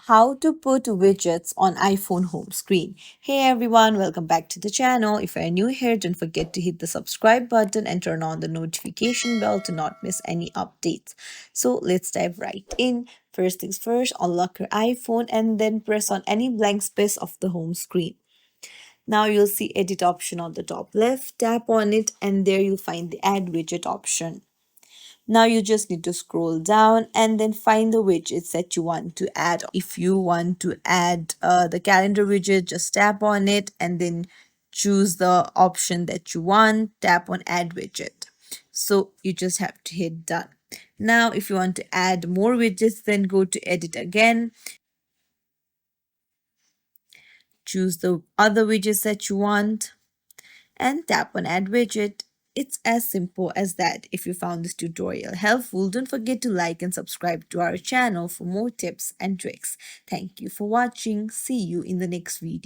how to put widgets on iPhone home screen. Hey everyone, welcome back to the channel. If you're new here, don't forget to hit the subscribe button and turn on the notification bell to not miss any updates. So let's dive right in. First things first, unlock your iPhone and then press on any blank space of the home screen. Now you'll see edit option on the top left, tap on it and there you'll find the add widget option. Now you just need to scroll down and then find the widgets that you want to add. If you want to add the calendar widget, just tap on it and then choose the option that you want, tap on add widget. So you just have to hit done. Now if you want to add more widgets, then go to edit again, choose the other widgets that you want and tap on add widget. It's as simple as that. If you found this tutorial helpful, don't forget to like and subscribe to our channel for more tips and tricks. Thank you for watching. See you in the next video.